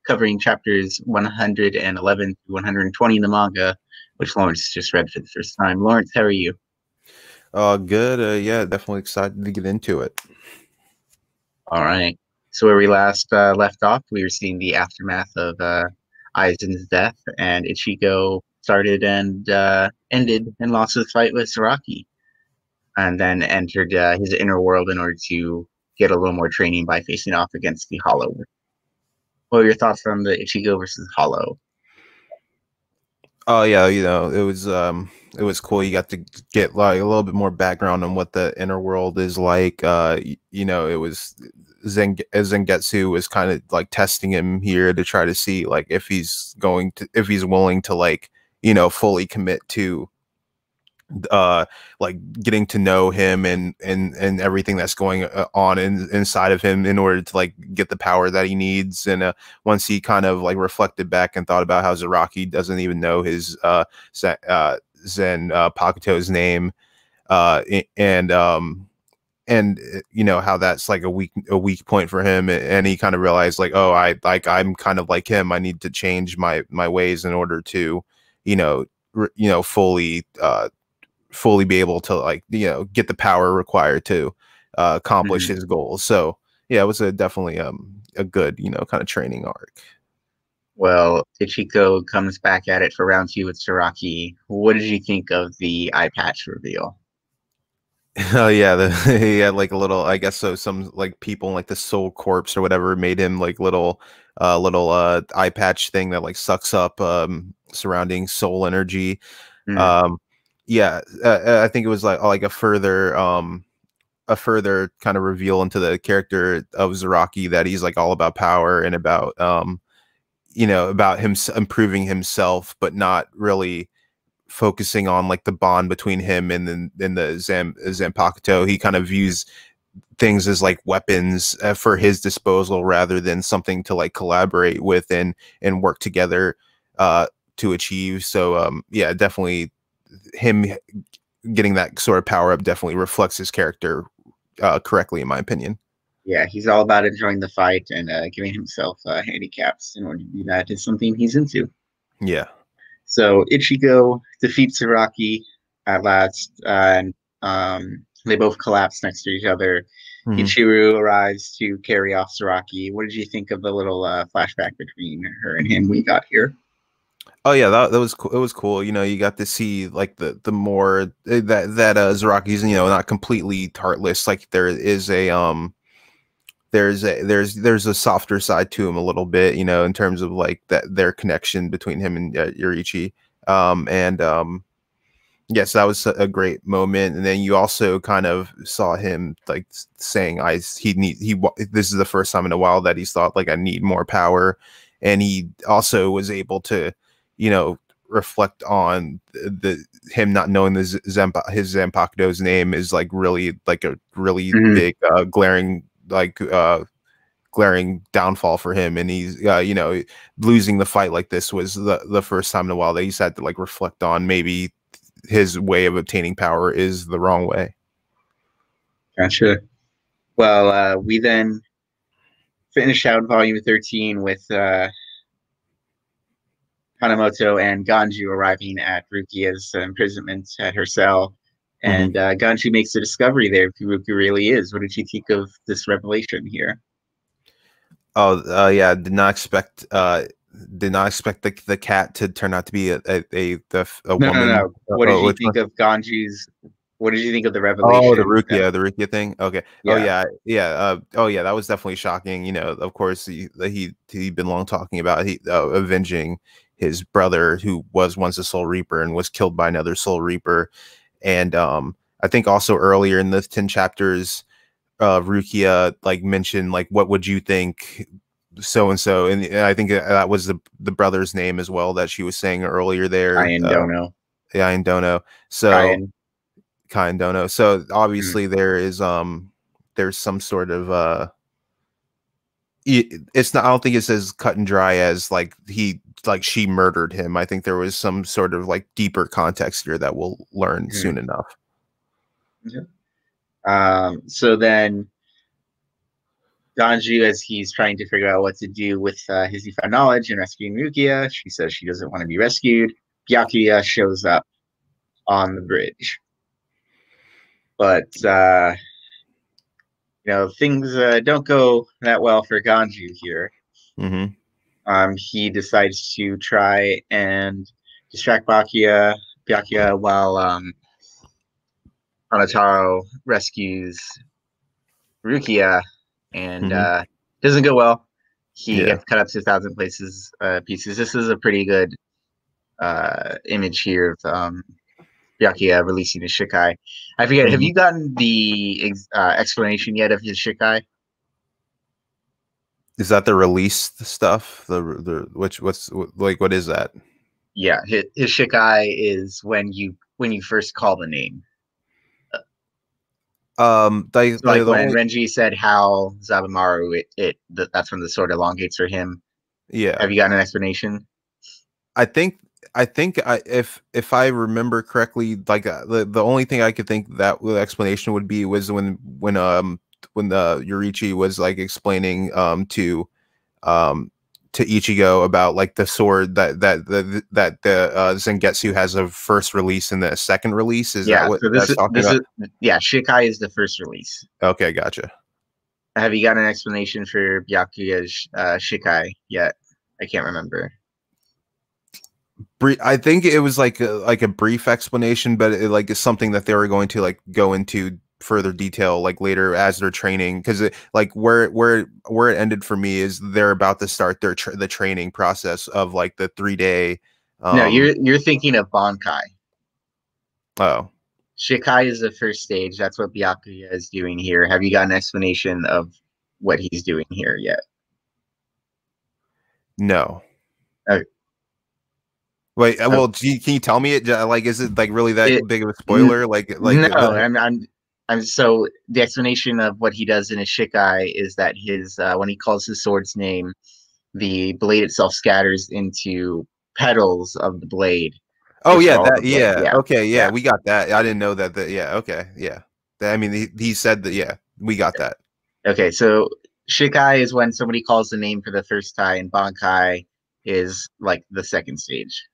covering chapters 111 to 120 in the manga, which Lawrence just read for the first time. Lawrence, how are you? Good. Yeah, definitely excited to get into it. All right. So where we last left off, we were seeing the aftermath of Aizen's death, and Ichigo started and ended and lost his fight with Zaraki, and then entered his inner world in order to get a little more training by facing off against the Hollow. What are your thoughts on the Ichigo versus Hollow? Oh yeah, it was cool. You got to get like a little bit more background on what the inner world is like. It was Zengetsu was kind of like testing him here to try to see like if he's willing to like, fully commit to like getting to know him and everything that's going on inside of him in order to like get the power that he needs. And once he kind of like reflected back and thought about how Zaraki doesn't even know his Zen Pakuto's name, and how that's like a weak point for him, and he kind of realized like, oh, I'm kind of like him. I need to change my ways in order to fully be able to like get the power required to accomplish his goals. So yeah, it was definitely a good kind of training arc. Well, Ichigo comes back at it for round 2 with Zaraki. What did you think of the eye patch reveal? Oh yeah, he had like a little, I guess so, some like people like the Soul Corpse or whatever made him like little eye patch thing that like sucks up surrounding soul energy. Yeah, I think it was like a further kind of reveal into the character of Zaraki, that he's like all about power and about about him improving himself, but not really focusing on like the bond between him and the Zanpakuto. He kind of views things as like weapons for his disposal rather than something to like collaborate with and work together to achieve. So yeah, definitely him getting that sort of power up definitely reflects his character correctly, in my opinion. Yeah, he's all about enjoying the fight and giving himself handicaps in order to do that is something he's into. Yeah. So Ichigo defeats Zaraki at last, and they both collapse next to each other. Ichiru arrives to carry off Zaraki. What did you think of the little flashback between her and him we got here? Oh yeah, that was cool. It was cool. You got to see like the more that Zaraki's not completely heartless. Like there is a there's a softer side to him a little bit, in terms of like their connection between him and Yoriichi. Yes, that was a great moment. And then you also kind of saw him like saying, this is the first time in a while that he's thought like, I need more power. And he also was able to, reflect on him not knowing his Zanpakuto's name is like really like a really big glaring downfall for him. And he's losing the fight like this was the first time in a while that he's had to like reflect on maybe his way of obtaining power is the wrong way. Gotcha. Well, we then finish out volume 13 with Hanamoto and Ganju arriving at Rukia's imprisonment at her cell. And Ganju makes a discovery there who Rukia really is. What did you think of this revelation here? Oh, yeah, did not expect the cat to turn out to be a woman. No. What did you think of Ganju's? What did you think of the revelation? Oh, the Rukia thing. Okay. Yeah. Oh yeah, that was definitely shocking. Of course, he'd been long talking about avenging his brother, who was once a Soul Reaper and was killed by another Soul Reaper. And I think also earlier in the 10 chapters, Rukia like mentioned like, what would you think so and so, and I think that was the brother's name as well that she was saying earlier there. Ian Dono. So Kain Dono. So obviously there's some sort of it's not, I don't think it's as cut and dry as like she murdered him. I think there was some sort of like deeper context here that we'll learn soon enough. So then Ganju, as he's trying to figure out what to do with his newfound knowledge and rescuing Rukia, she says she doesn't want to be rescued. Byakuya shows up on the bridge, but things don't go that well for Ganju here. Mm-hmm. He decides to try and distract Byakuya while Hanataro rescues Rukia, and Mm-hmm. doesn't go well. He Yeah. gets cut up to 1,000 pieces. This is a pretty good image here of Byakuya releasing his Shikai. I forget, have Mm-hmm. you gotten the explanation yet of his Shikai? Is that the release stuff? What's like what is that? Yeah, his Shikai is when you first call the name. So like The when only Renji said how Zabumaru, that's when the sword elongates for him. yeah. Have you gotten an explanation? I think if I remember correctly, like the only thing I could think that the explanation would be was when the Yorichi was like explaining um to Ichigo about like the sword that Zangetsu has a first release and the second release. Is that Yeah, what so that's talking this about? is yeah, Shikai is the first release. Okay, gotcha. Have you got an explanation for Byakuya's Shikai yet? I can't remember. I think it was like a brief explanation, but it like is something that they were going to like go into further detail like later as they're training because like where it ended for me is they're about to start the training process of like the 3 day. No, um you're thinking of Bankai. oh Shikai is the first stage. That's what Byakuya is doing here. Have you got an explanation of what he's doing here yet? no. Okay. Wait, well, can you tell me it? Like, is it like really that It big of a n- spoiler? no, I'm so the explanation of what he does in his Shikai is that his when he calls his sword's name, the blade itself scatters into petals of the blade, Oh which are yeah, all the that blade. yeah. Yeah, Okay, yeah, yeah. we got that. I didn't know that. Yeah, okay, yeah. I mean, he said that. Yeah, we got that. Okay, so Shikai is when somebody calls the name for the first time, and Bankai is like the second stage.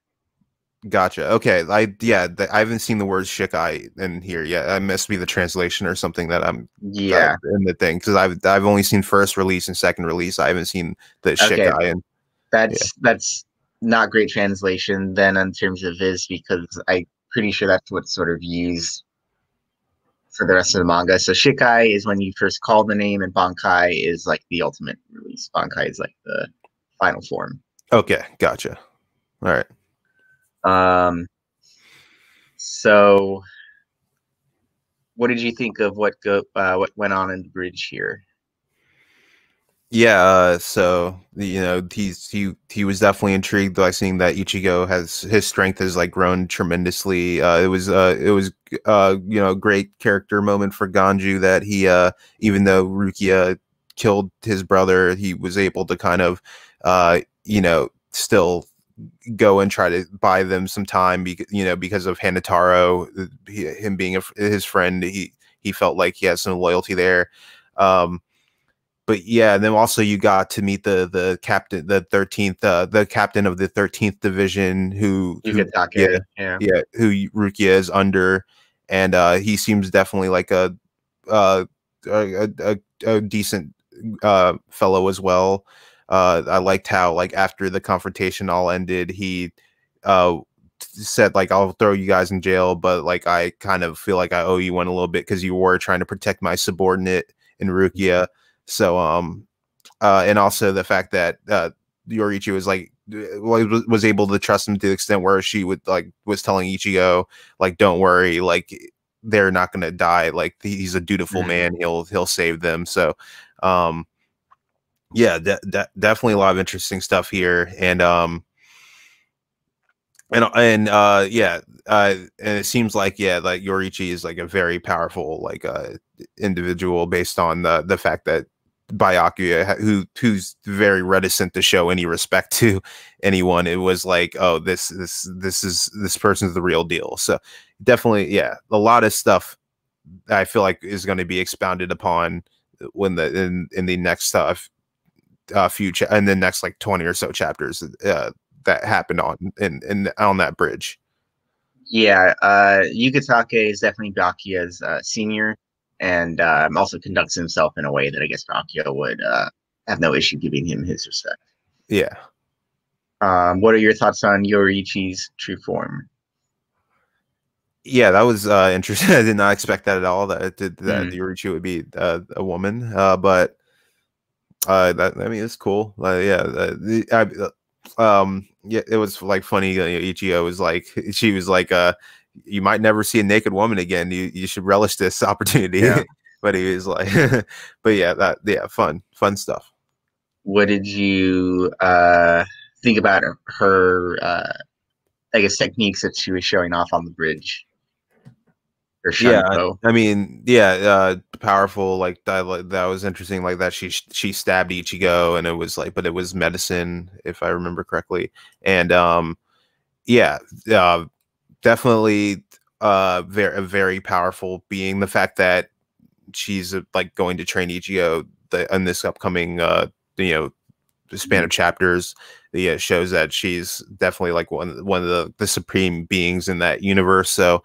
Gotcha. Okay, I haven't seen the word shikai in here yet. I must be the translation or something that I'm Yeah. in the thing because I've only seen first release and second release. I haven't seen the Okay, shikai and yeah. that's not great translation then in terms of Viz because I'm pretty sure that's what's sort of used for the rest of the manga. So Shikai is when you first call the name, and Bankai is like the ultimate release. Bankai is like the final form. Okay, gotcha. All right. Um, so what did you think of what went on in the bridge here? Yeah, so he was definitely intrigued by seeing that Ichigo has his strength has like grown tremendously. It was a great character moment for Ganju that he even though Rukia killed his brother, he was able to kind of still go and try to buy them some time because of Hanataro, him being his friend, he felt like he has some loyalty there. Um, but yeah, and then also you got to meet the captain, the captain of the 13th division, Yugatake, yeah. who Rukia is under, and he seems definitely like uh, a decent fellow as well. I liked how like after the confrontation all ended, he uh said like I'll throw you guys in jail, but like I kind of feel like I owe you one a little bit because you were trying to protect my subordinate in Rukia. So and also the fact that Yorichi was like was able to trust him to the extent where she would like was telling Ichigo like don't worry, like they're not gonna die, like he's a dutiful Mhm. man, he'll save them. So um yeah, definitely a lot of interesting stuff here. And it seems like like Yorichi is like a very powerful like individual based on the fact that Byakuya, who's very reticent to show any respect to anyone, it was like, oh, this person's the real deal. So definitely, yeah, a lot of stuff I feel like is going to be expounded upon when the in the next in the next like 20 or so chapters that happened on that bridge. Yeah, Yugatake is definitely Byakuya's senior, and also conducts himself in a way that I guess Byakuya would have no issue giving him his respect. Yeah. What are your thoughts on Yoriichi's true form? Yeah, that was interesting. I did not expect that at all. That Mm, Yorichi would be a woman, but that I mean it's cool. Yeah, yeah, it was like funny. Ichigo was like, she was like, you might never see a naked woman again. You should relish this yeah. opportunity. But he was like, but yeah, fun stuff. What did you think about her? I guess techniques that she was showing off on the bridge, or Yeah, Shunpo. I mean, yeah, powerful. That was interesting. Like that, she stabbed Ichigo, and it was like, but it was medicine, if I remember correctly. And yeah, uh, definitely, very powerful being. The fact that she's like going to train Ichigo in this upcoming, you know, span of chapters, yeah, shows that she's definitely like one of the supreme beings in that universe. So,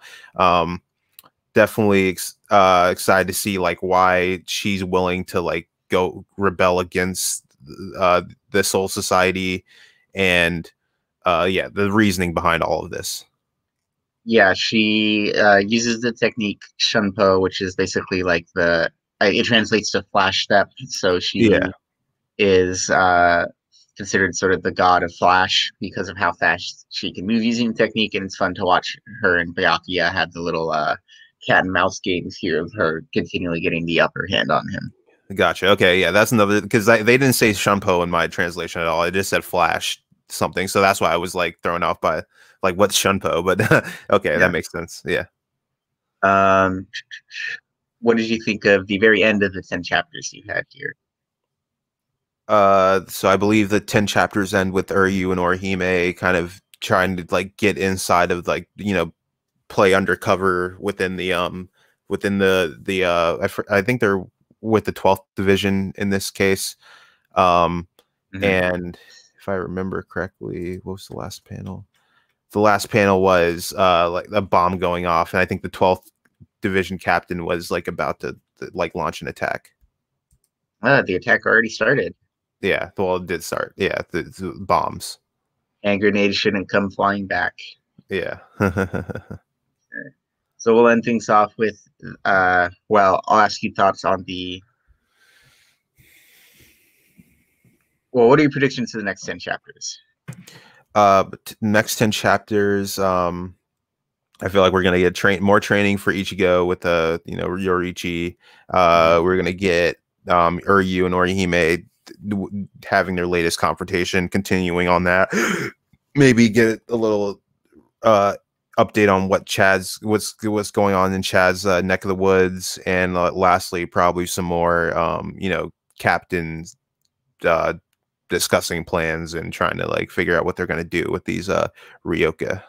definitely excited to see like why she's willing to like go rebel against the Soul Society, and yeah, the reasoning behind all of this. Yeah, she uses the technique Shunpo, which is basically like it translates to flash step. So Yeah, she is considered sort of the god of flash because of how fast she can move using the technique, and it's fun to watch her and Byakuya have the little cat and mouse games here of her continually getting the upper hand on him. gotcha. Okay, yeah, that's another, because they didn't say Shunpo in my translation at all. It just said Flash something, so that's why I was like thrown off by like what's Shunpo. But okay, that Yeah. makes sense. Yeah. Um, what did you think of the very end of the 10 chapters you had here? So I believe the 10 chapters end with Uryu and Orihime kind of trying to like get inside of like, play undercover within I think they're with the 12th division in this case. Um Mhm. and if I remember correctly, what was the last panel? The last panel was like a bomb going off, and I think the 12th division captain was like about to like launch an attack. The attack already started, Yeah, well, it did start. Yeah, the bombs. and grenades shouldn't come flying back. Yeah. So we'll end things off with, well, I'll ask you thoughts on what are your predictions to the next 10 chapters? But next 10 chapters, I feel like we're gonna get more training for Ichigo with Yoriichi. Mhm. We're gonna get Uryu and Orihime having their latest confrontation, continuing on that. Maybe get a little uh update on what's going on in Chad's neck of the woods, and lastly, probably some more captains uh discussing plans and trying to like figure out what they're gonna do with these Ryoka.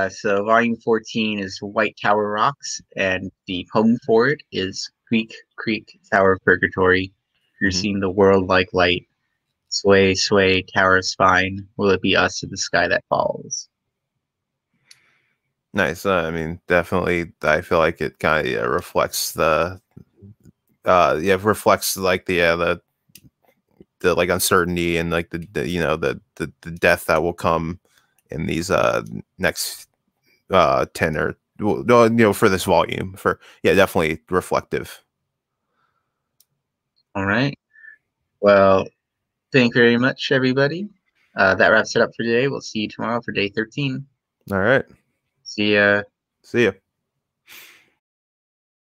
So volume 14 is White Tower Rocks, and the poem for it is Creek, Creek, Tower of Purgatory. You're Mhm. seeing the world like light. Sway, sway, tower of spine. Will it be us to the sky that falls? Nice. I mean, definitely. I feel like it kind of reflects reflects like the like uncertainty and like the death that will come in these next 10 or well, no, for this volume. For yeah, definitely reflective. All right. Well, thank you very much, everybody. That wraps it up for today. We'll see you tomorrow for day 13. All right. See ya. See ya.